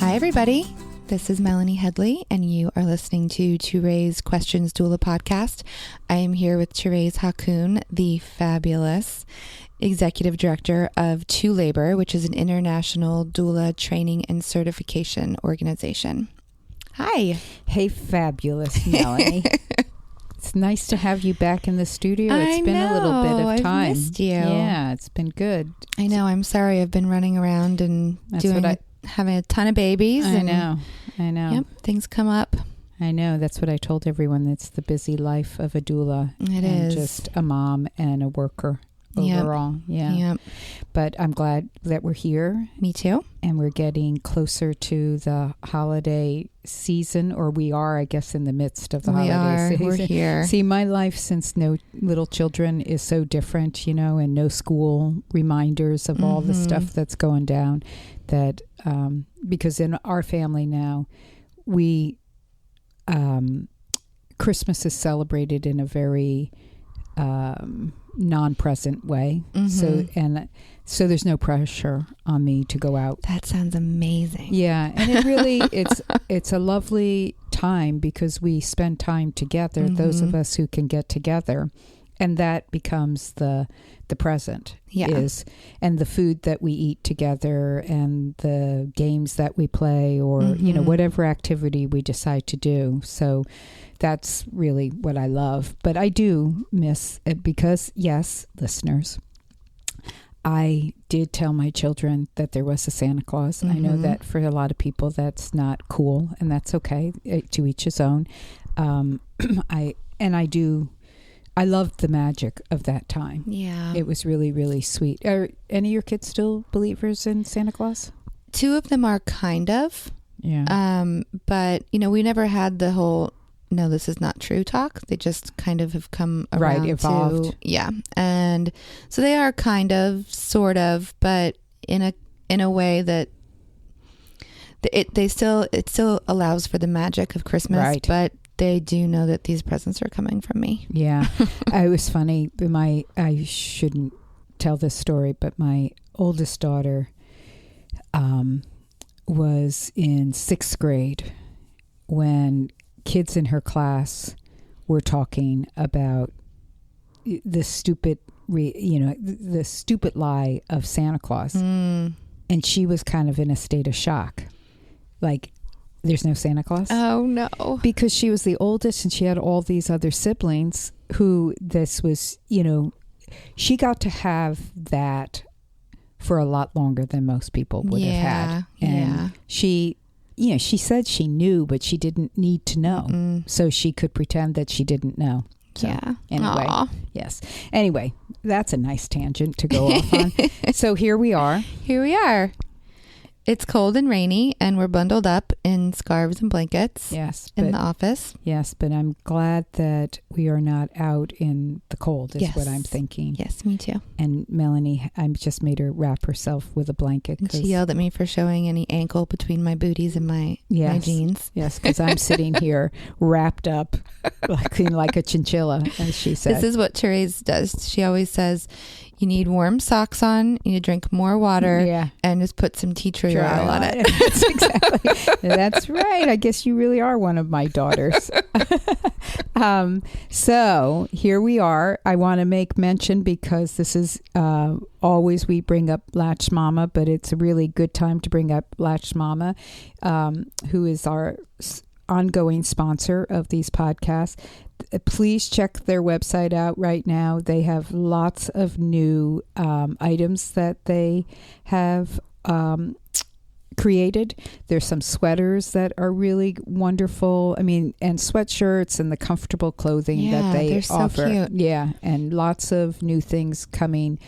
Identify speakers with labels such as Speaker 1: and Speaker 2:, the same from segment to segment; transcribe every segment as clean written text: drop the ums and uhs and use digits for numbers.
Speaker 1: Hi, everybody. This is Melanie Headley, and you are listening to ToRAISE Questions Doula podcast. I am here with Thérèse Hakoun, the fabulous Executive Director of To Labor, which is an international doula training and certification organization. Hi.
Speaker 2: Hey, fabulous Melanie. It's nice to have you back in the studio. It's been a little bit of time.
Speaker 1: I've missed you.
Speaker 2: Yeah, it's been good.
Speaker 1: I know. I'm sorry. I've been running around and having a ton of babies.
Speaker 2: I know.
Speaker 1: Yep, things come up.
Speaker 2: I know. That's what I told everyone. It's the busy life of a doula.
Speaker 1: It is.
Speaker 2: Just a mom and a worker overall.
Speaker 1: Yep.
Speaker 2: But I'm glad that we're here.
Speaker 1: Me too.
Speaker 2: And we're getting closer to the holiday season, or we are, I guess, in the midst of the holiday season.
Speaker 1: We're here.
Speaker 2: See, my life since no little children is so different, and no school reminders of all the stuff that's going down. That because in our family now, we Christmas is celebrated in a very non-present way. So there's no pressure on me to go out.
Speaker 1: That sounds amazing.
Speaker 2: Yeah, and it really it's a lovely time because we spend time together. Those of us who can get together, and that becomes the present. And the food that we eat together and the games that we play, or whatever activity we decide to do. So that's really what I love. But I do miss it because, yes, listeners, I did tell my children that there was a Santa Claus. I know that for a lot of people that's not cool, and that's okay. To each his own. I loved the magic of that time. Yeah. It was really, really sweet. Are any of your kids still believers in Santa Claus?
Speaker 1: 2 of them are kind of. Yeah. But, we never had the whole, no, this is not true talk. They just kind of have come around.
Speaker 2: Right, evolved.
Speaker 1: Yeah. And so they are kind of, sort of, but in a way that it still allows for the magic of Christmas.
Speaker 2: Right.
Speaker 1: But they do know that these presents are coming from me. Yeah.
Speaker 2: It was funny. I shouldn't tell this story, but my oldest daughter was in 6th grade when kids in her class were talking about the stupid lie of Santa Claus. And she was kind of in a state of shock. Like, there's no Santa Claus?
Speaker 1: Oh, no.
Speaker 2: Because she was the oldest and she had all these other siblings who this was, she got to have that for a lot longer than most people would have had. And she said she knew, but she didn't need to know. So she could pretend that she didn't know. So, anyway, yes. Anyway, that's a nice tangent to go off on. So here we are.
Speaker 1: It's cold and rainy, and we're bundled up in scarves and blankets.
Speaker 2: Yes,
Speaker 1: in the office.
Speaker 2: Yes, but I'm glad that we are not out in the cold. Is what I'm thinking.
Speaker 1: Yes, me too.
Speaker 2: And Melanie, I just made her wrap herself with a blanket.
Speaker 1: And she yelled at me for showing any ankle between my booties and my jeans.
Speaker 2: Yes, because I'm sitting here wrapped up like a chinchilla, as she said.
Speaker 1: This is what Thérèse does. She always says, you need warm socks on, you need to drink more water, and just put some tea tree oil on it.
Speaker 2: That's right. I guess you really are one of my daughters. So here we are. I want to make mention because this is always we bring up Latch Mama, but it's a really good time to bring up Latch Mama, who is our ongoing sponsor of these podcasts. Please check their website out right now. They have lots of new items that they have created. There's some sweaters that are really wonderful. I mean, and sweatshirts and the comfortable clothing that they offer.
Speaker 1: So cute.
Speaker 2: Yeah, and lots of new things coming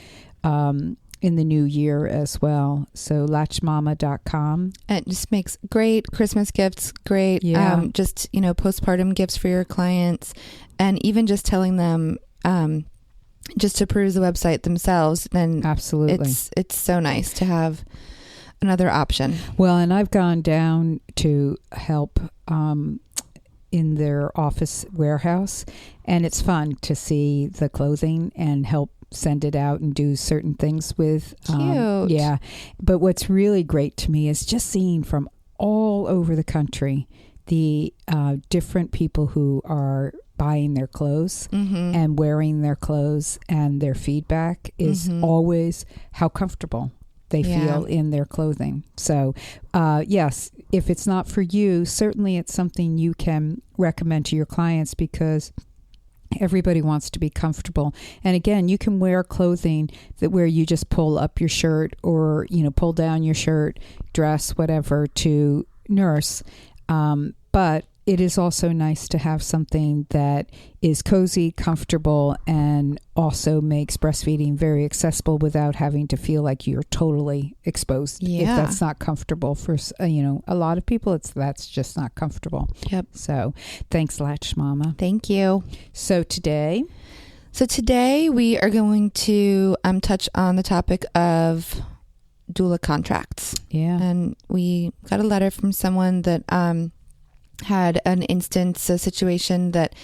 Speaker 2: in the new year as well. So latchmama.com.
Speaker 1: It just makes great Christmas gifts, great just postpartum gifts for your clients, and even just telling them just to peruse the website themselves, then
Speaker 2: absolutely
Speaker 1: it's so nice to have another option.
Speaker 2: Well, and I've gone down to help in their office warehouse, and it's fun to see the clothing and help send it out and do certain things with.
Speaker 1: Cute.
Speaker 2: Yeah. But what's really great to me is just seeing from all over the country, the different people who are buying their clothes and wearing their clothes, and their feedback is always how comfortable they feel in their clothing. So, yes, if it's not for you, certainly it's something you can recommend to your clients, because everybody wants to be comfortable. And again, you can wear clothing that where you just pull up your shirt or, pull down your shirt, dress, whatever, to nurse. But it is also nice to have something that is cozy, comfortable, and also makes breastfeeding very accessible without having to feel like you're totally exposed.
Speaker 1: Yeah.
Speaker 2: If that's not comfortable for, a lot of people, that's just not comfortable.
Speaker 1: Yep.
Speaker 2: So thanks, Latch Mama.
Speaker 1: Thank you.
Speaker 2: So today
Speaker 1: we are going to touch on the topic of doula contracts.
Speaker 2: Yeah.
Speaker 1: And we got a letter from someone that had an instance, a situation that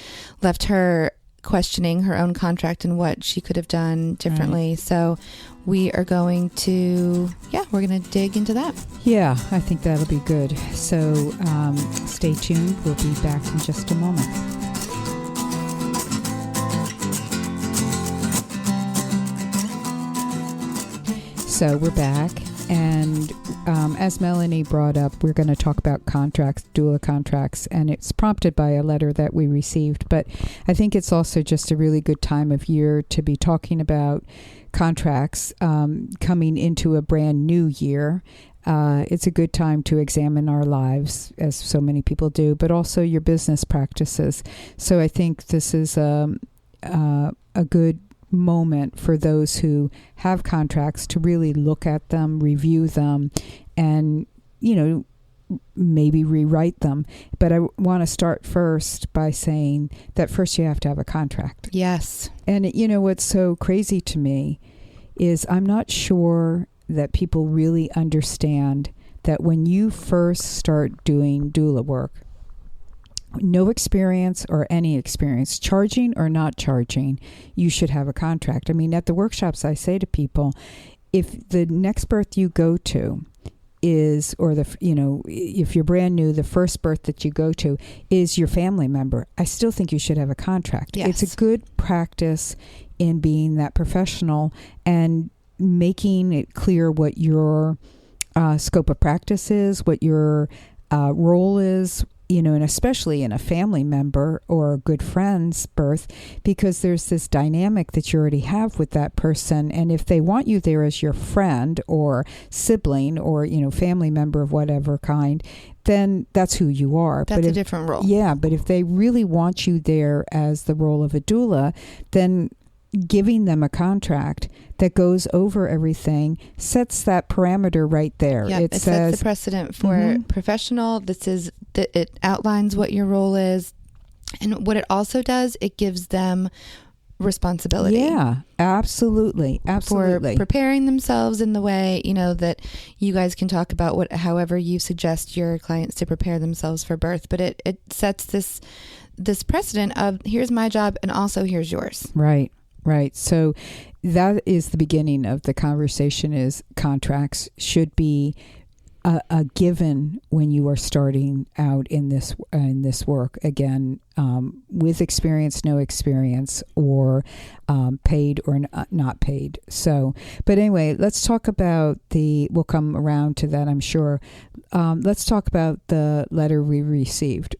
Speaker 1: left her questioning her own contract and what she could have done differently. Right. So we are going to, we're going to dig into that.
Speaker 2: Yeah, I think that'll be good. So stay tuned. We'll be back in just a moment. So we're back. And as Melanie brought up, we're going to talk about contracts, doula contracts, and it's prompted by a letter that we received. But I think it's also just a really good time of year to be talking about contracts coming into a brand new year. It's a good time to examine our lives, as so many people do, but also your business practices. So I think this is a good moment for those who have contracts to really look at them, review them, and, maybe rewrite them. But I want to start first by saying that first you have to have a contract.
Speaker 1: Yes.
Speaker 2: And what's so crazy to me is I'm not sure that people really understand that when you first start doing doula work, no experience or any experience, charging or not charging, you should have a contract. I mean, at the workshops, I say to people, if the next birth you go to is, or if you're brand new, the first birth that you go to is your family member, I still think you should have a contract.
Speaker 1: Yes.
Speaker 2: It's a good practice in being that professional and making it clear what your scope of practice is, what your role is, and especially in a family member or a good friend's birth, because there's this dynamic that you already have with that person. And if they want you there as your friend or sibling or, family member of whatever kind, then that's who you are.
Speaker 1: That's a different role.
Speaker 2: Yeah, but if they really want you there as the role of a doula, then giving them a contract that goes over everything sets that parameter right there.
Speaker 1: Yeah, it sets the precedent for professional. It outlines what your role is, and what it also does, it gives them responsibility.
Speaker 2: Yeah, absolutely.
Speaker 1: For preparing themselves in the way, that you guys can talk about however you suggest your clients to prepare themselves for birth. But it sets this precedent of here's my job and also here's yours.
Speaker 2: Right. So that is the beginning of the conversation, is contracts should be a given when you are starting out in this work, again, with experience, no experience, or paid or not paid. So, but anyway, let's talk about we'll come around to that, I'm sure. Let's talk about the letter we received.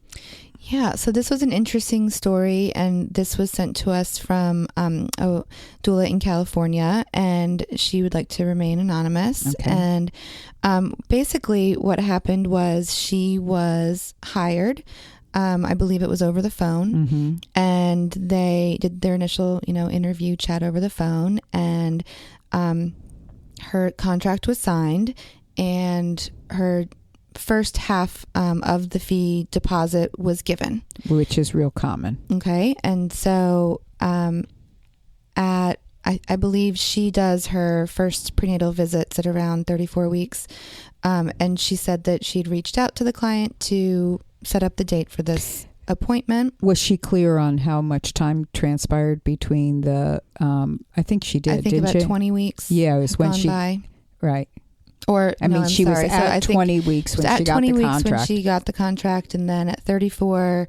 Speaker 1: Yeah, so this was an interesting story, and this was sent to us from a doula in California, and she would like to remain anonymous.
Speaker 2: Okay.
Speaker 1: And basically what happened was she was hired, I believe it was over the phone, and they did their initial, interview chat over the phone, and her contract was signed, and her first half of the fee deposit was given,
Speaker 2: which is real common.
Speaker 1: Okay. And so I believe she does her first prenatal visits at around 34 weeks. And she said that she'd reached out to the client to set up the date for this appointment.
Speaker 2: Was she clear on how much time transpired between the I think she did,
Speaker 1: I think
Speaker 2: didn't
Speaker 1: about
Speaker 2: she?
Speaker 1: 20 weeks.
Speaker 2: Yeah, it was when she
Speaker 1: by.
Speaker 2: Right.
Speaker 1: Or
Speaker 2: I mean, she
Speaker 1: sorry.
Speaker 2: was at 20 weeks when she got the contract.
Speaker 1: When she got the contract, and then at 34,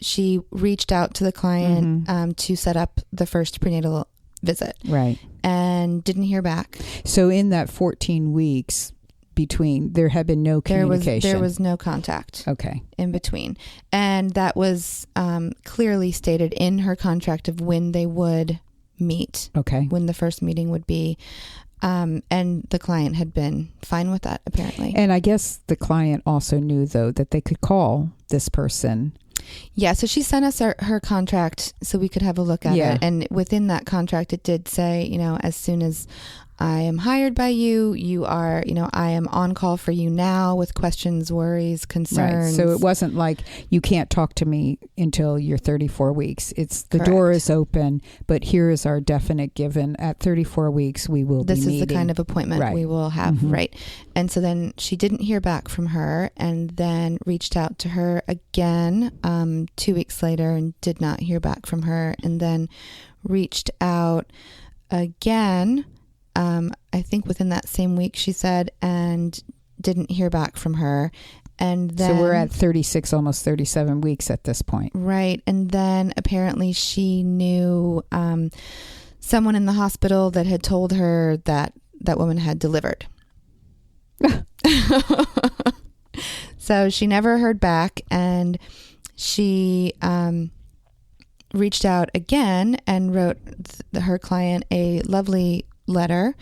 Speaker 1: she reached out to the client to set up the first prenatal visit.
Speaker 2: Right.
Speaker 1: And didn't hear back.
Speaker 2: So in that 14 weeks between, there had been no communication.
Speaker 1: There was no contact.
Speaker 2: Okay.
Speaker 1: In between. And that was clearly stated in her contract of when they would meet.
Speaker 2: Okay.
Speaker 1: When the first meeting would be. And the client had been fine with that, apparently.
Speaker 2: And I guess the client also knew, though, that they could call this person.
Speaker 1: Yeah, so she sent us her contract so we could have a look at it. And within that contract, it did say, as soon as I am hired by you, you are, I am on call for you now with questions, worries, concerns.
Speaker 2: Right. So it wasn't like you can't talk to me until you're 34 weeks. It's the
Speaker 1: Correct.
Speaker 2: Door is open, but here is our definite given. At 34 weeks, we will be meeting.
Speaker 1: This is the kind of appointment we will have, right? And so then she didn't hear back from her, and then reached out to her again 2 weeks later and did not hear back from her, and then reached out again. I think within that same week, she said, and didn't hear back from her. And then,
Speaker 2: so we're at 36, almost 37 weeks at this point.
Speaker 1: Right. And then apparently she knew someone in the hospital that had told her that that woman had delivered. So she never heard back, and she reached out again and wrote her client a lovely letter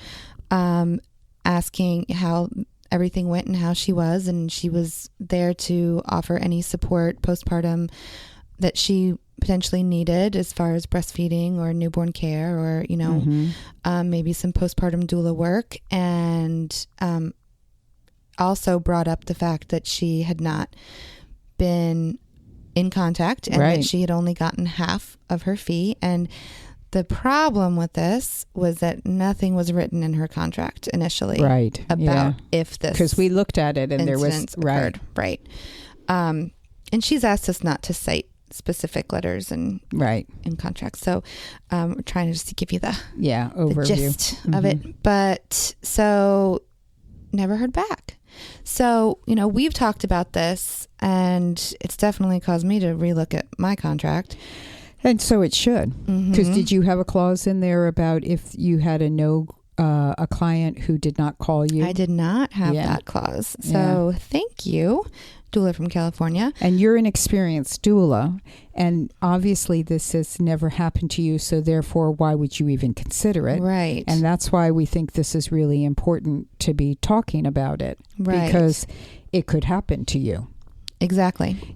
Speaker 1: asking how everything went and how she was, and she was there to offer any support postpartum that she potentially needed as far as breastfeeding or newborn care, or maybe some postpartum doula work, and also brought up the fact that she had not been in contact, and that she had only gotten half of her fee. And the problem with this was that nothing was written in her contract initially, about if this,
Speaker 2: because we looked at it and there was
Speaker 1: occurred. And she's asked us not to cite specific letters and in contracts. So we're trying to just give you the
Speaker 2: overview,
Speaker 1: the gist of it. But so never heard back. So we've talked about this, and it's definitely caused me to relook at my contract.
Speaker 2: And so it should, because did you have a clause in there about if you had a client who did not call you?
Speaker 1: I did not have that clause. So thank you, doula from California.
Speaker 2: And you're an experienced doula, and obviously this has never happened to you, so therefore why would you even consider it?
Speaker 1: Right.
Speaker 2: And that's why we think this is really important to be talking about it, because it could happen to you.
Speaker 1: Exactly.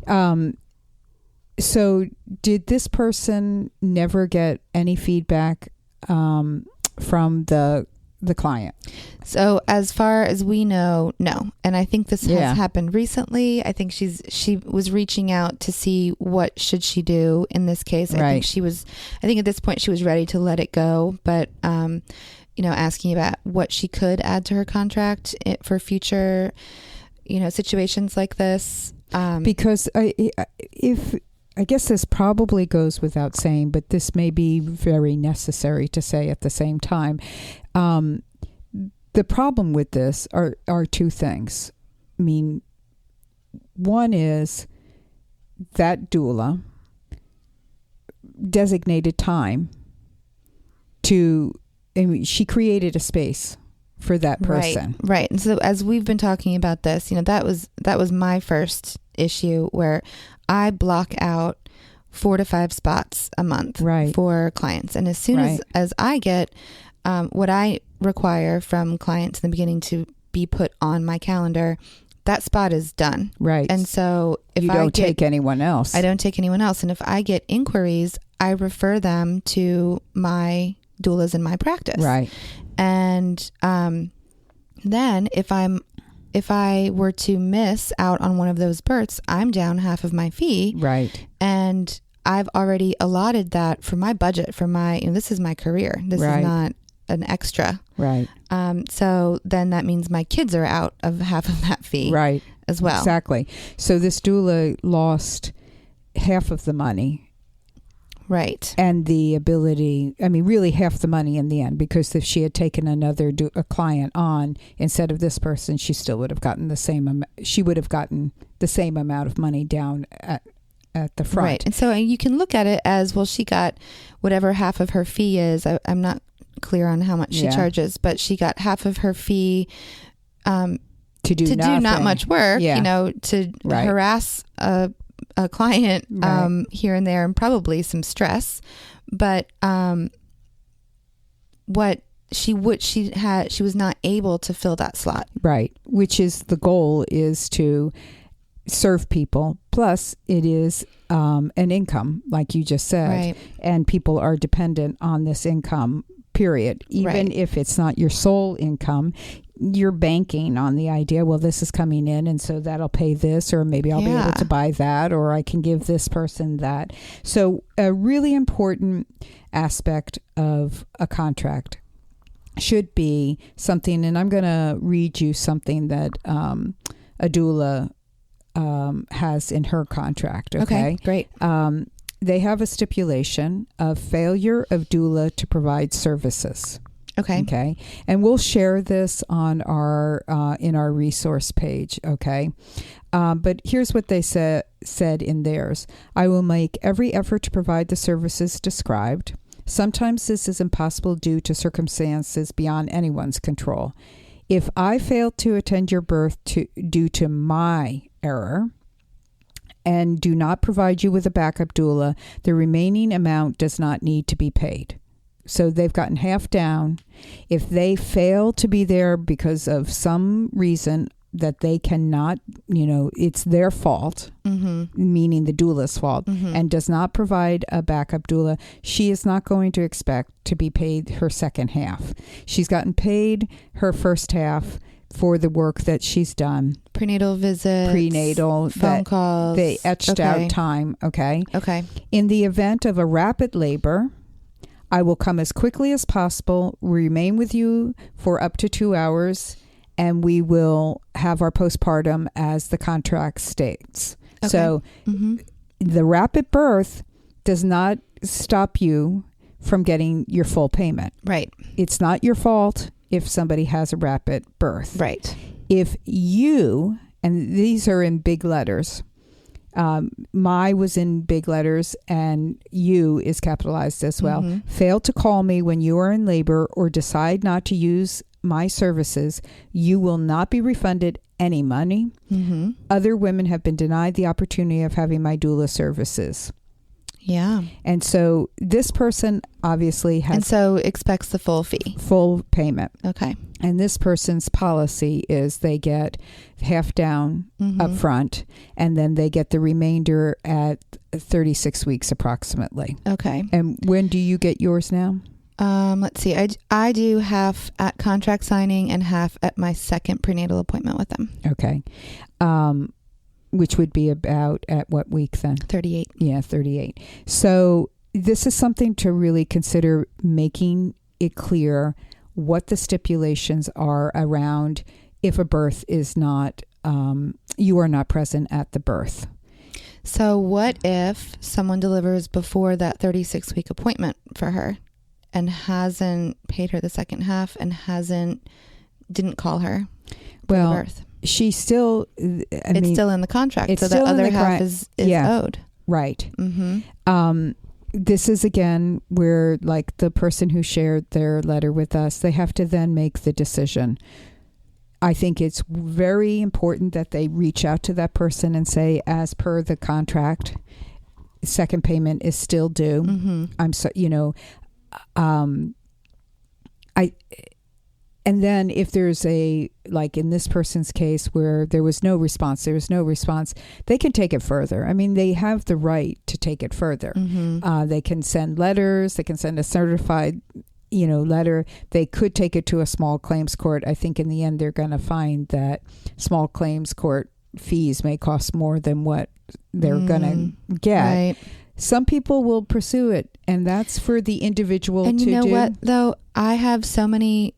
Speaker 2: So did this person never get any feedback from the client?
Speaker 1: So as far as we know, no. And I think this has happened recently. I think she was reaching out to see what should she do in this case. I think at this point she was ready to let it go, but asking about what she could add to her contract for future situations like this.
Speaker 2: Because I guess this probably goes without saying, but this may be very necessary to say at the same time. The problem with this are two things. I mean, one is that doula designated time she created a space for that person.
Speaker 1: Right. And so as we've been talking about this, that was my first issue, where I block out 4 to 5 spots a month for clients. And as soon as I get what I require from clients in the beginning to be put on my calendar, that spot is done. Right. And so if
Speaker 2: you don't take anyone else.
Speaker 1: I don't take anyone else. And if I get inquiries, I refer them to my doulas in my practice. Right. And then if I were to miss out on one of those births, I'm down half of my fee. Right. And I've already allotted that for my budget, for my, this is my career. This is not an extra. Right. So then that means my kids are out of half of that fee. Right. As well.
Speaker 2: Exactly. So this doula lost half of the money.
Speaker 1: Right.
Speaker 2: And the ability, I mean, really half the money in the end, because if she had taken a client on instead of this person, she still would have gotten she would have gotten the same amount of money down at the front.
Speaker 1: Right. And so you can look at it as, well, she got whatever half of her fee is. I'm not clear on how much she charges, but she got half of her fee to do not much work, to harass a client here and there, and probably some stress. But what she was not able to fill that slot.
Speaker 2: Right. Which is the goal, is to serve people. Plus it is an income, like you just said.
Speaker 1: Right.
Speaker 2: And people are dependent on this income, period. Even if it's not your sole income, you're banking on the idea, well, this is coming in, and so that'll pay this, or maybe I'll be able to buy that, or I can give this person that. So a really important aspect of a contract should be something, and I'm going to read you something that a doula has in her contract. Okay,
Speaker 1: great.
Speaker 2: They have a stipulation of failure of doula to provide services. Okay. And we'll share this on our in our resource page. Okay. But here's what they said in theirs. I will make every effort to provide the services described. Sometimes this is impossible due to circumstances beyond anyone's control. If I fail to attend your birth due to my error, and do not provide you with a backup doula, the remaining amount does not need to be paid. So they've gotten half down. If they fail to be there because of some reason that they cannot, it's their fault, meaning the doula's fault, and does not provide a backup doula, she is not going to expect to be paid her second half. She's gotten paid her first half for the work that she's done.
Speaker 1: Prenatal visits. Phone calls.
Speaker 2: They etched out time. Okay. In the event of a rapid labor, I will come as quickly as possible, remain with you for up to 2 hours, and we will have our postpartum as the contract states. Okay. So the rapid birth does not stop you from getting your full payment. Right. It's not your fault if somebody has a rapid birth. Right. If you, and these are in big letters, my was in big letters and you is capitalized as well. Fail to call me when you are in labor or decide not to use my services, you will not be refunded any money. Other women have been denied the opportunity of having my doula services. Yeah. And so this person obviously has... And
Speaker 1: so expects the full fee.
Speaker 2: Full payment.
Speaker 1: Okay.
Speaker 2: And this person's policy is they get half down up front, and then they get the remainder at 36 weeks approximately. Okay. And when do you get yours now?
Speaker 1: Let's see. I do half at contract signing and half at my second prenatal appointment with them.
Speaker 2: Okay. Which would be about at what week then?
Speaker 1: 38.
Speaker 2: Yeah, 38. So this is something to really consider, making it clear what the stipulations are around if a birth is not, you are not present at the birth.
Speaker 1: So what if someone delivers before that 36-week appointment for her and hasn't paid her the second half and didn't call her for the birth?
Speaker 2: She still,
Speaker 1: it's still in the contract, so the other half is owed.
Speaker 2: Right. This is again where, like the person who shared their letter with us, they have to then make the decision. I think it's very important that they reach out to that person and say, as per the contract, second payment is still due. I'm so, and then if there's like in this person's case where there was no response, they can take it further. I mean, they have the right to take it further. They can send letters, they can send a certified, letter. They could take it to a small claims court. I think in the end, they're going to find that small claims court fees may cost more than what they're going to get. Right. Some people will pursue it, and that's for the individual to do. And
Speaker 1: you know what, though? I have so many...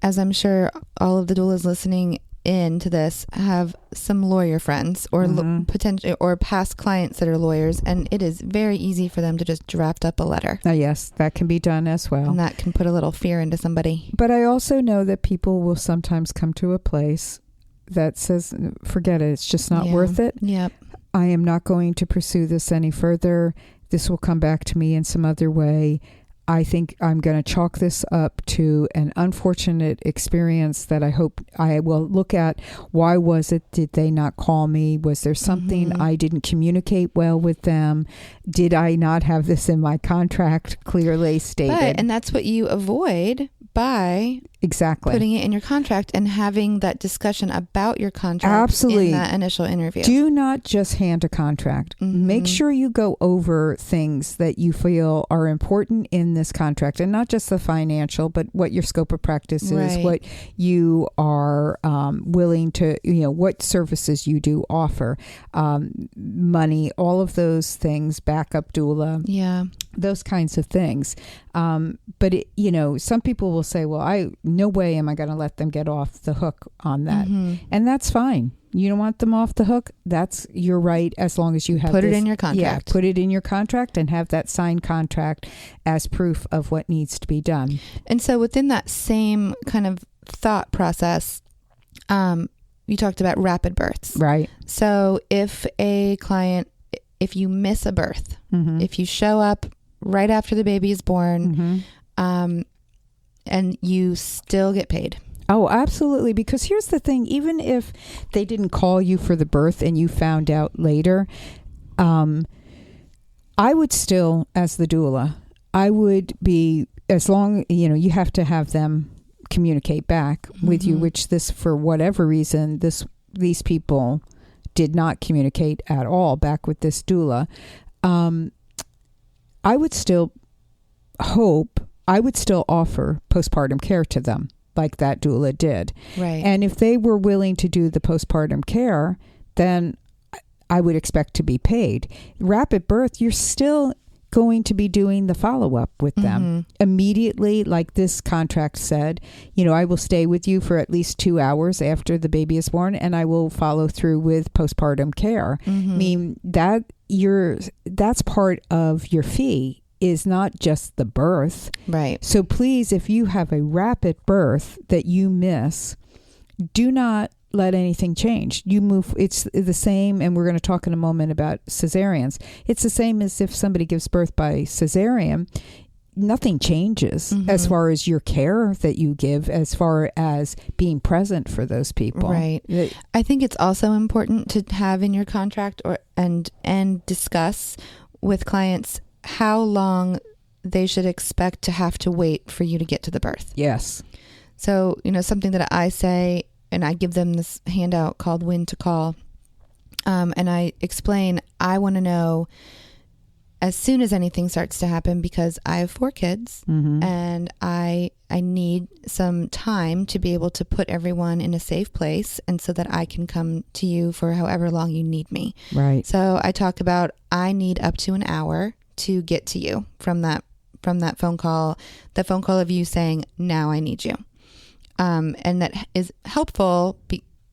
Speaker 1: as I'm sure all of the doulas listening into this have some lawyer friends or potential or past clients that are lawyers, and it is very easy for them to just draft up a letter.
Speaker 2: Yes, that can be done as well.
Speaker 1: And that can put a little fear into somebody.
Speaker 2: But I also know that people will sometimes come to a place that says, forget it, it's just not worth it.
Speaker 1: Yep.
Speaker 2: I am not going to pursue this any further. This will come back to me in some other way. I think I'm going to chalk this up to an unfortunate experience that I hope I will look at. Why was it? Did they not call me? Was there something I didn't communicate well with them? Did I not have this in my contract clearly stated?
Speaker 1: And that's what you avoid by putting it in your contract and having that discussion about your contract in that initial interview.
Speaker 2: Do not just hand a contract. Make sure you go over things that you feel are important in this contract, and not just the financial, but what your scope of practice is, what you are willing to, what services you do offer, money, all of those things, backup doula.
Speaker 1: Yeah.
Speaker 2: Those kinds of things. But, some people will say, well, no way am I going to let them get off the hook on that. And that's fine. You don't want them off the hook. That's your right, as long as you have
Speaker 1: it in your contract.
Speaker 2: Yeah, put it in your contract and have that signed contract as proof of what needs to be done. And
Speaker 1: so within that same kind of thought process, you talked about rapid births. Right. So if a client, if you miss a birth, if you show up right after the baby is born, and you still get paid.
Speaker 2: Oh, absolutely. Because here's the thing, even if they didn't call you for the birth and you found out later, I would still, as the doula, I would be, as long, you have to have them communicate back with you, which this, for whatever reason, these people did not communicate at all back with this doula. I would still offer postpartum care to them, like that doula did. Right. And if they were willing to do the postpartum care, then I would expect to be paid. Rapid birth, you're still going to be doing the follow-up with them immediately, like this contract said. I will stay with you for at least 2 hours after the baby is born, and I will follow through with postpartum care. I mean, that's part of your fee, is not just the birth. Right. So please, if you have a rapid birth that you miss, do not let anything change. You move. It's the same, and we're going to talk in a moment about cesareans. It's the same as if somebody gives birth by cesarean. Nothing changes as far as your care that you give, as far as being present for those people. Right.
Speaker 1: I think it's also important to have in your contract and discuss with clients how long they should expect to have to wait for you to get to the birth. Yes. So, something that I say, and I give them this handout called When to Call, and I explain, I want to know as soon as anything starts to happen, because I have 4 kids and I need some time to be able to put everyone in a safe place, and so that I can come to you for however long you need me. Right. So I talk about, I need up to an hour to get to you from that phone call, the phone call of you saying, now I need you. And that is helpful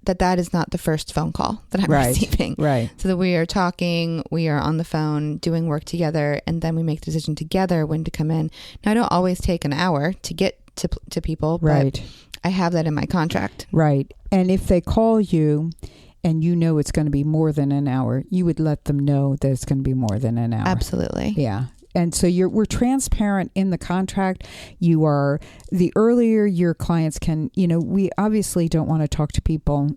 Speaker 1: that is not the first phone call that I'm receiving. Right. So that we are talking, we are on the phone, doing work together, and then we make the decision together when to come in. Now, I don't always take an hour to get to people, but I have that in my contract.
Speaker 2: Right. And if they call you and it's going to be more than an hour, you would let them know that it's going to be more than an hour.
Speaker 1: Absolutely.
Speaker 2: Yeah. And so we're transparent in the contract. The earlier your clients can, we obviously don't want to talk to people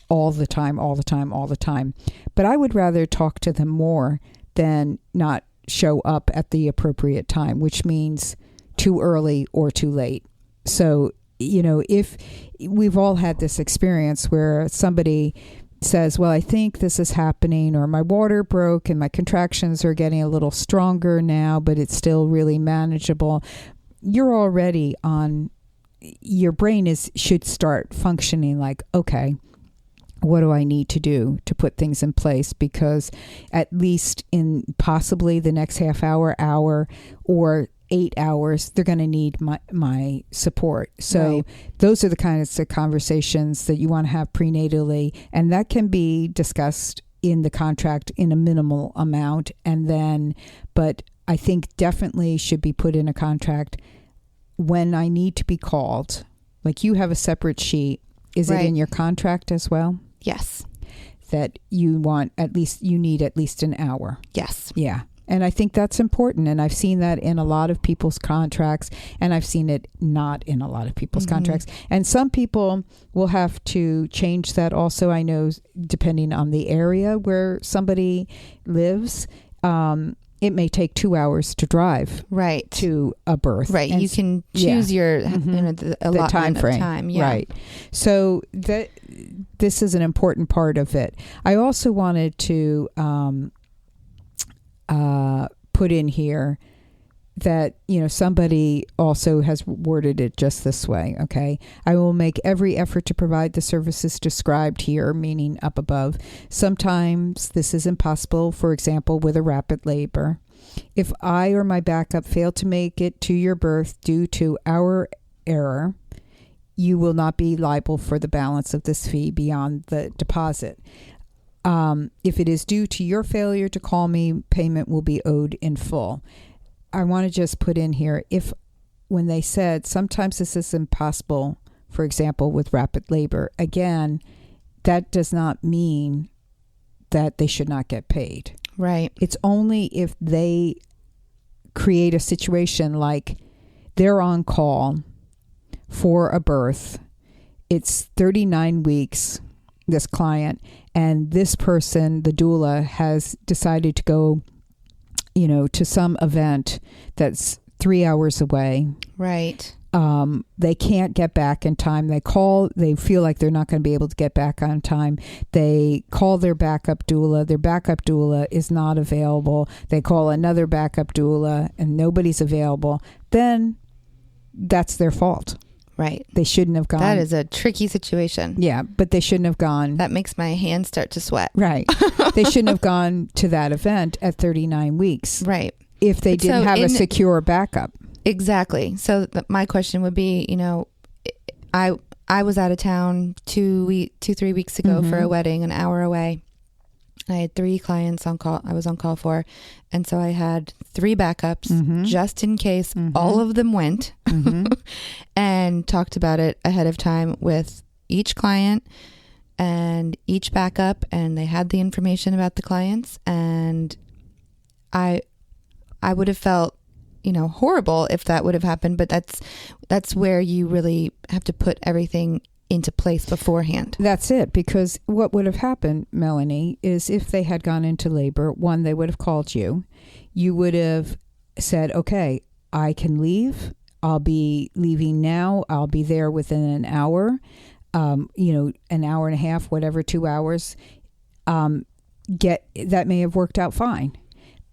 Speaker 2: all the time. But I would rather talk to them more than not show up at the appropriate time, which means too early or too late. So, if we've all had this experience where somebody says, well, I think this is happening, or my water broke and my contractions are getting a little stronger now, but it's still really manageable. You're already your brain should start functioning like, okay, what do I need to do to put things in place? Because at least in possibly the next half hour, or 8 hours, they're going to need my support. So those are the kinds of conversations that you want to have prenatally, and that can be discussed in the contract in a minimal amount. And then, but I think definitely should be put in a contract when I need to be called. Like, you have a separate sheet. Is it in your contract as well?
Speaker 1: Yes.
Speaker 2: That you need at least an hour.
Speaker 1: Yes.
Speaker 2: Yeah. And I think that's important. And I've seen that in a lot of people's contracts, and I've seen it not in a lot of people's contracts. And some people will have to change that also. I know, depending on the area where somebody lives, it may take 2 hours to drive to a birth.
Speaker 1: Right. And you can choose your the time frame. Time. Yeah.
Speaker 2: Right. So this is an important part of it. I also wanted to put in here that, somebody also has worded it just this way. Okay. I will make every effort to provide the services described here, meaning up above. Sometimes this is impossible, for example, with a rapid labor. If I or my backup fail to make it to your birth due to our error, you will not be liable for the balance of this fee beyond the deposit. If it is due to your failure to call me, payment will be owed in full. I want to just put in here, when they said sometimes this is impossible, for example, with rapid labor, again, that does not mean that they should not get paid.
Speaker 1: Right.
Speaker 2: It's only if they create a situation like they're on call for a birth. It's 39 weeks, this client, and this person, the doula, has decided to go, to some event that's 3 hours away.
Speaker 1: Right.
Speaker 2: They can't get back in time. They feel like they're not going to be able to get back on time. They call their backup doula. Their backup doula is not available. They call another backup doula and nobody's available. Then that's their fault.
Speaker 1: Right.
Speaker 2: They shouldn't have gone.
Speaker 1: That is a tricky situation.
Speaker 2: Yeah, but they shouldn't have gone.
Speaker 1: That makes my hands start to sweat.
Speaker 2: Right. They shouldn't have gone to that event at 39 weeks.
Speaker 1: Right.
Speaker 2: If they didn't have a secure backup.
Speaker 1: Exactly. So my question would be, I was out of town 3 weeks ago for a wedding, an hour away. I had 3 clients on call. I was on call for, and so I had 3 backups just in case all of them went, and talked about it ahead of time with each client and each backup, and they had the information about the clients, and I would have felt, horrible if that would have happened, but that's where you really have to put everything into place beforehand.
Speaker 2: That's it, because what would have happened, Melanie, is if they had gone into labor, one, they would have called you. You would have said, okay, I can leave. I'll be leaving now. I'll be there within an hour, an hour and a half, whatever, 2 hours. That may have worked out fine.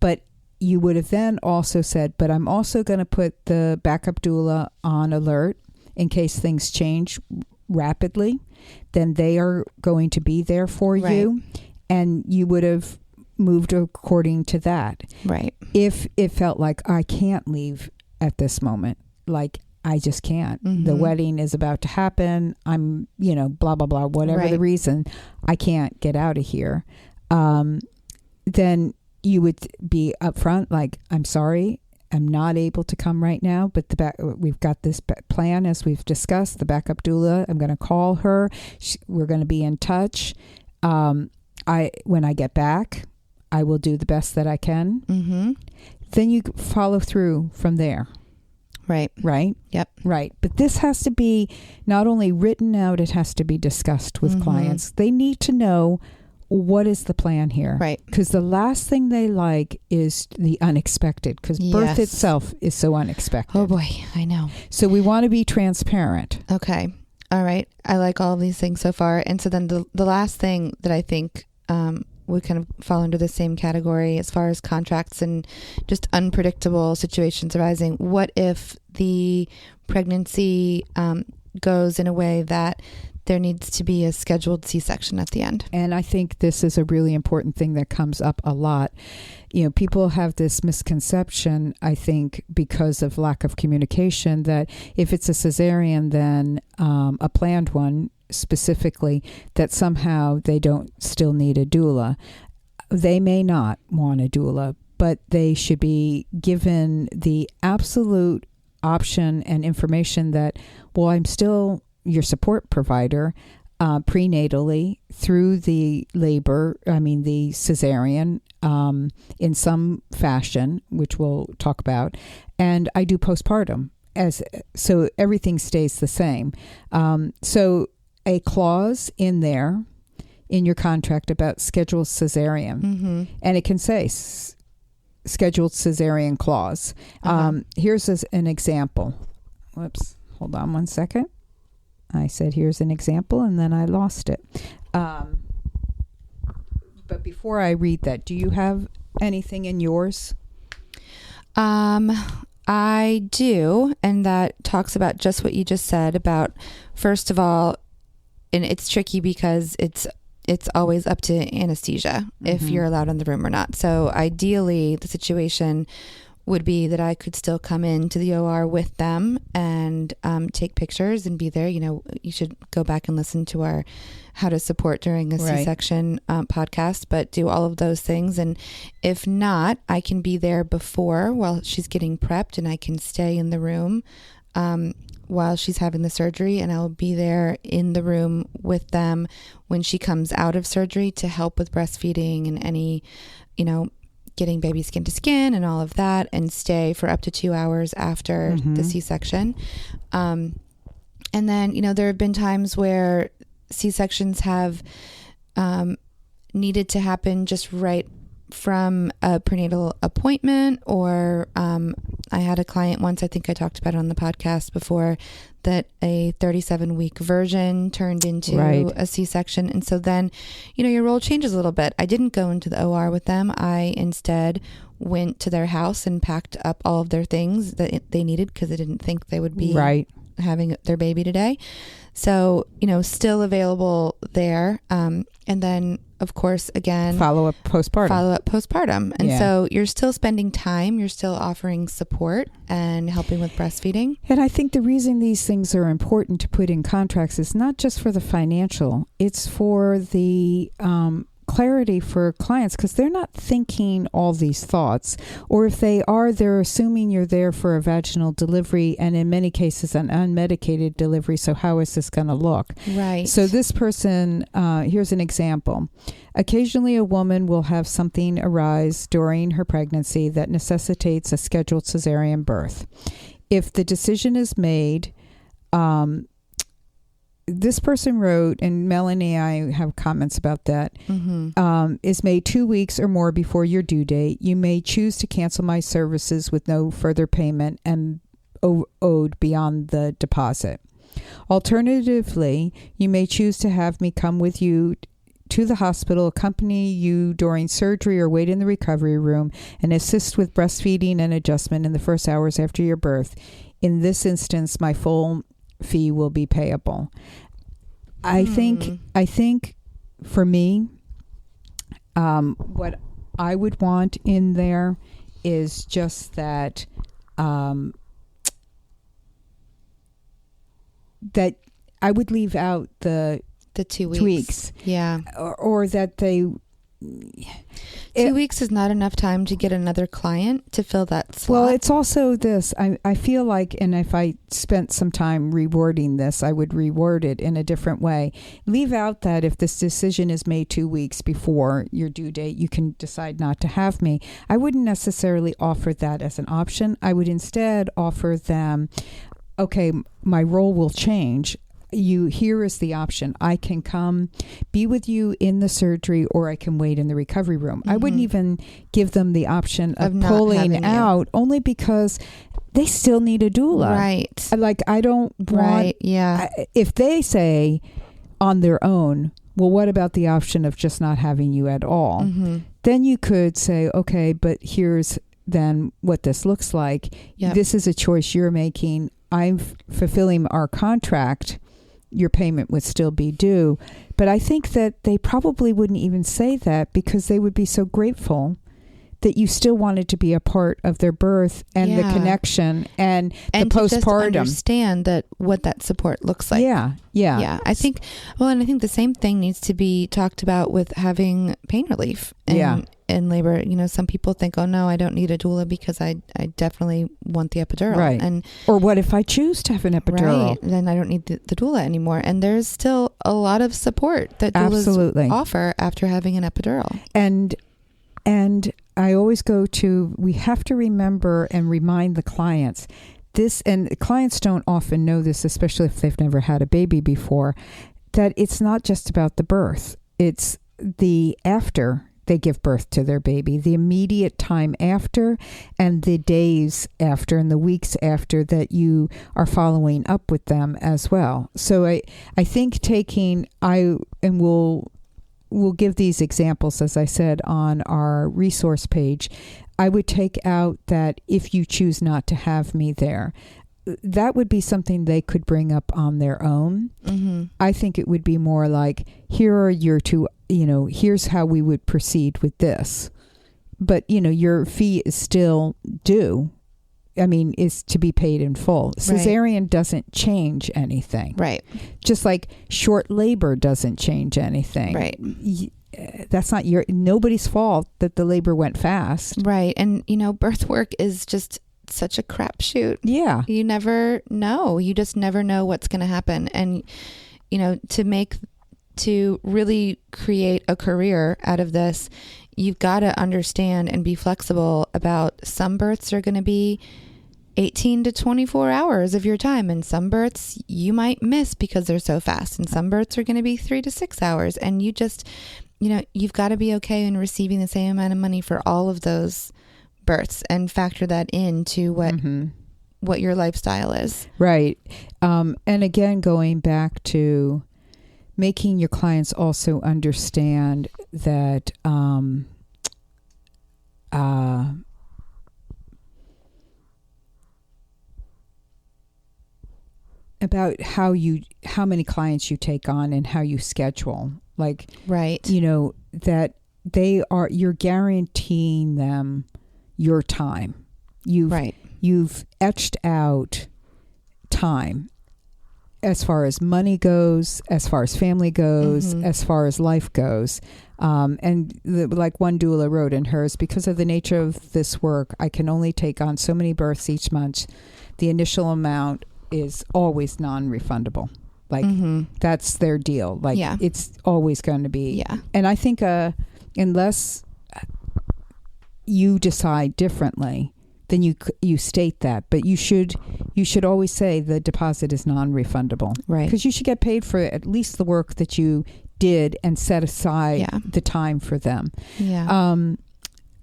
Speaker 2: But you would have then also said, but I'm also going to put the backup doula on alert in case things change rapidly. Then they are going to be there for you, and you would have moved according to that.
Speaker 1: Right.
Speaker 2: If it felt like I can't leave at this moment, like I just can't. The wedding is about to happen. I'm, blah, blah, blah, whatever the reason, I can't get out of here. Then you would be upfront, like, I'm sorry, I'm not able to come right now, but we've got this plan, as we've discussed, the backup doula. I'm going to call her. We're going to be in touch. When I get back, I will do the best that I can. Then you follow through from there.
Speaker 1: Right.
Speaker 2: Right?
Speaker 1: Yep.
Speaker 2: Right. But this has to be not only written out, it has to be discussed with clients. They need to know, what is the plan here?
Speaker 1: Right.
Speaker 2: Because the last thing they like is the unexpected, because birth itself is so unexpected.
Speaker 1: Oh boy, I know.
Speaker 2: So we want to be transparent.
Speaker 1: Okay. All right. I like all of these things so far. And so then the last thing that I think would kind of fall under the same category as far as contracts and just unpredictable situations arising. What if the pregnancy goes in a way that there needs to be a scheduled C-section at the end.
Speaker 2: And I think this is a really important thing that comes up a lot. You know, people have this misconception, I think, because of lack of communication, that if it's a cesarean, then a planned one specifically, that somehow they don't still need a doula. They may not want a doula, but they should be given the absolute option and information that, well, I'm still your support provider prenatally through the labor, the cesarean, in some fashion, which we'll talk about, and I do postpartum, so everything stays the same. So a clause in there in your contract about scheduled cesarean, and it can say scheduled cesarean clause. Here's an example. Whoops, hold on one second. I said, here's an example, and then I lost it. But before I read that, do you have anything in yours?
Speaker 1: I do, and that talks about just what you just said about, first of all, and it's tricky because it's always up to anesthesia if you're allowed in the room or not. So ideally, the situation would be that I could still come into the OR with them and take pictures and be there. You know, you should go back and listen to our How to Support During a C-Section podcast, but do all of those things. And if not, I can be there before while she's getting prepped, and I can stay in the room while she's having the surgery, and I'll be there in the room with them when she comes out of surgery to help with breastfeeding and any, getting baby skin to skin and all of that, and stay for up to 2 hours after the C-section. And then, there have been times where C-sections have needed to happen just right from a prenatal appointment, or I had a client once, I think I talked about it on the podcast before, that a 37-week version turned into a C-section. And so then, your role changes a little bit. I didn't go into the OR with them. I instead went to their house and packed up all of their things that they needed, because I didn't think they would be having their baby today. So, still available there. And then, of course, again,
Speaker 2: follow up postpartum.
Speaker 1: And so you're still spending time, you're still offering support and helping with breastfeeding.
Speaker 2: And I think the reason these things are important to put in contracts is not just for the financial, it's for the clarity for clients, because they're not thinking all these thoughts, or if they are, they're assuming you're there for a vaginal delivery, and in many cases an unmedicated delivery. So how is this going to look?
Speaker 1: Right.
Speaker 2: So this person, here's an example. Occasionally a woman will have something arise during her pregnancy that necessitates a scheduled cesarean birth. If the decision is made, this person wrote, and Melanie and I have comments about that, is made 2 weeks or more before your due date. You may choose to cancel my services with no further payment and owed beyond the deposit. Alternatively, you may choose to have me come with you to the hospital, accompany you during surgery, or wait in the recovery room and assist with breastfeeding and adjustment in the first hours after your birth. In this instance, my full fee will be payable. I think for me, what I would want in there is just that that I would leave out the
Speaker 1: 2 weeks.
Speaker 2: 2 weeks.
Speaker 1: Yeah.
Speaker 2: Or that they...
Speaker 1: 2 weeks is not enough time to get another client to fill that slot.
Speaker 2: Well, it's also this. I feel like, and if I spent some time rewording this, I would reword it in a different way. Leave out that if this decision is made 2 weeks before your due date, you can decide not to have me. I wouldn't necessarily offer that as an option. I would instead offer them, okay, my role will change. Here is the option. I can come be with you in the surgery, or I can wait in the recovery room. I wouldn't even give them the option of pulling out, only because they still need a doula.
Speaker 1: Right.
Speaker 2: Like, I don't want... if they say on their own, well, what about the option of just not having you at all? Then you could say, okay, but here's then what this looks like. This is a choice you're making. I'm fulfilling our contract your payment would still be due. But I think that they probably wouldn't even say that because they would be so grateful that you still wanted to be a part of their birth and the connection and the postpartum.
Speaker 1: Just understand that what that support looks like.
Speaker 2: Yeah.
Speaker 1: I think the same thing needs to be talked about with having pain relief in labor. You know, some people think, oh no, I don't need a doula because I definitely want the epidural.
Speaker 2: Right. Or what if I choose to have an epidural?
Speaker 1: Right. Then I don't need the doula anymore. And there's still a lot of support that doulas offer after having an epidural.
Speaker 2: And I always go to, we have to remember and remind the clients this, and clients don't often know this, especially if they've never had a baby before, that it's not just about the birth. It's the after they give birth to their baby, the immediate time after and the days after and the weeks after that you are following up with them as well. So I think we'll give these examples, as I said, on our resource page. I would take out that if you choose not to have me there, that would be something they could bring up on their own. Mm-hmm. I think it would be more like, here are your two, here's how we would proceed with this. But, your fee is still due. I mean, is to be paid in full. Cesarean doesn't change anything.
Speaker 1: Right.
Speaker 2: Just like short labor doesn't change anything.
Speaker 1: Right.
Speaker 2: That's not nobody's fault that the labor went fast.
Speaker 1: Right. And, birth work is just such a crapshoot.
Speaker 2: Yeah.
Speaker 1: You never know. You just never know what's going to happen. And, to really create a career out of this, you've got to understand and be flexible about some births are going to be 18 to 24 hours of your time. And some births you might miss because they're so fast. And some births are going to be 3 to 6 hours. And you just, you've got to be okay in receiving the same amount of money for all of those births and factor that into what your lifestyle is.
Speaker 2: Right. And again, going back to making your clients also understand that about how many clients you take on and how you schedule. Like,
Speaker 1: right.
Speaker 2: That you're guaranteeing them your time. You've etched out time. As far as money goes, as far as family goes, as far as life goes. Like one doula wrote in hers, because of the nature of this work, I can only take on so many births each month. The initial amount is always non-refundable. Like, that's their deal. Like, it's always going to be.
Speaker 1: Yeah.
Speaker 2: And I think unless you decide differently, then you state that, but you should always say the deposit is non-refundable,
Speaker 1: right?
Speaker 2: Because you should get paid for at least the work that you did and set aside the time for them.
Speaker 1: Yeah.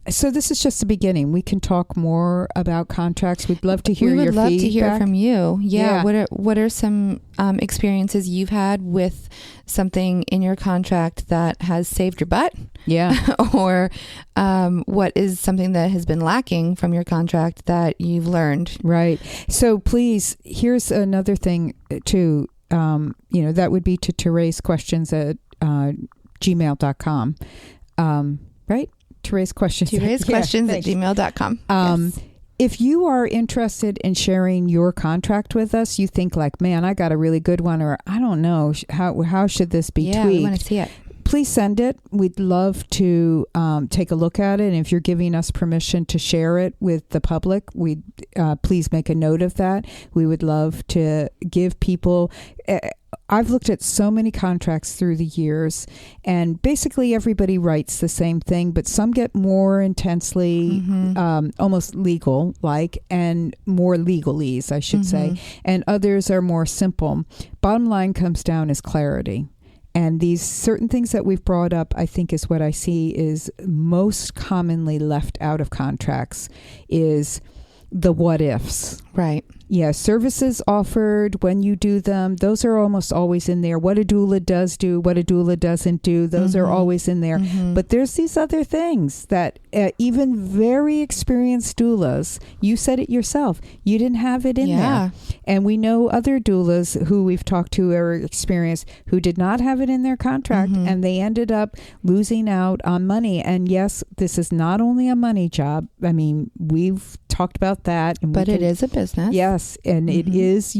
Speaker 2: So this is just the beginning. We can talk more about contracts. We'd love to hear your feedback.
Speaker 1: We would love to hear from you. Yeah. What are some experiences you've had with something in your contract that has saved your butt?
Speaker 2: Yeah.
Speaker 1: Or what is something that has been lacking from your contract that you've learned?
Speaker 2: Right. So please, here's another thing too. That would be to ToRAISE Questions at gmail.com. Right? ToRAISE Questions.
Speaker 1: ToRAISE Questions at gmail.com. Yes.
Speaker 2: If you are interested in sharing your contract with us, you think like, man, I got a really good one, or I don't know, how should this be tweaked?
Speaker 1: Yeah, we want to see it.
Speaker 2: Please send it. We'd love to take a look at it. And if you're giving us permission to share it with the public, please make a note of that. We would love to give people... I've looked at so many contracts through the years, and basically everybody writes the same thing, but some get more intensely, almost legal-like, and more legalese, I should say, and others are more simple. Bottom line comes down as clarity. And these certain things that we've brought up, I think, is what I see is most commonly left out of contracts is the what ifs.
Speaker 1: Right.
Speaker 2: Yeah, services offered when you do them, those are almost always in there. What a doula does do, what a doula doesn't do, those are always in there. But there's these other things that even very experienced doulas, you said it yourself, you didn't have it in there. And we know other doulas who we've talked to or experienced who did not have it in their contract, and they ended up losing out on money. And yes, this is not only a money job. I mean, we've talked about that.
Speaker 1: But it is a business.
Speaker 2: Yes. And it is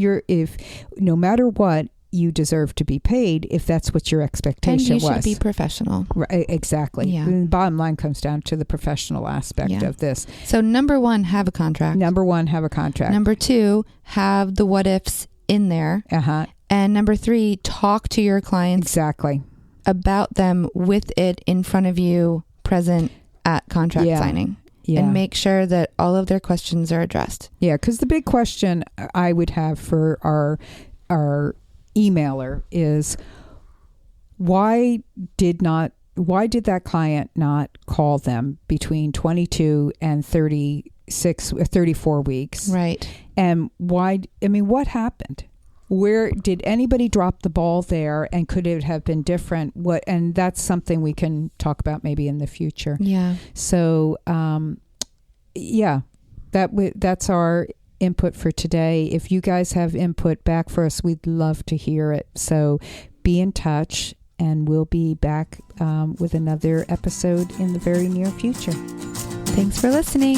Speaker 2: no matter what, you deserve to be paid if that's what your expectation was.
Speaker 1: And you should be professional.
Speaker 2: Right, exactly.
Speaker 1: Yeah.
Speaker 2: The bottom line comes down to the professional aspect of this.
Speaker 1: So number 1, have a contract.
Speaker 2: Number 1, have a contract.
Speaker 1: Number 2, have the what ifs in there. And number 3, talk to your clients about them with it in front of you, present at contract signing. Yeah. And make sure that all of their questions are addressed. Yeah,
Speaker 2: because the big question I would have for our emailer is why did that client not call them between 22 and 34 weeks?
Speaker 1: Right.
Speaker 2: And what happened? Where did anybody drop the ball there, and could it have been different? And that's something we can talk about maybe in the future.
Speaker 1: Yeah.
Speaker 2: So, that's our input for today. If you guys have input back for us, we'd love to hear it. So be in touch, and we'll be back with another episode in the very near future.
Speaker 1: Thanks for listening.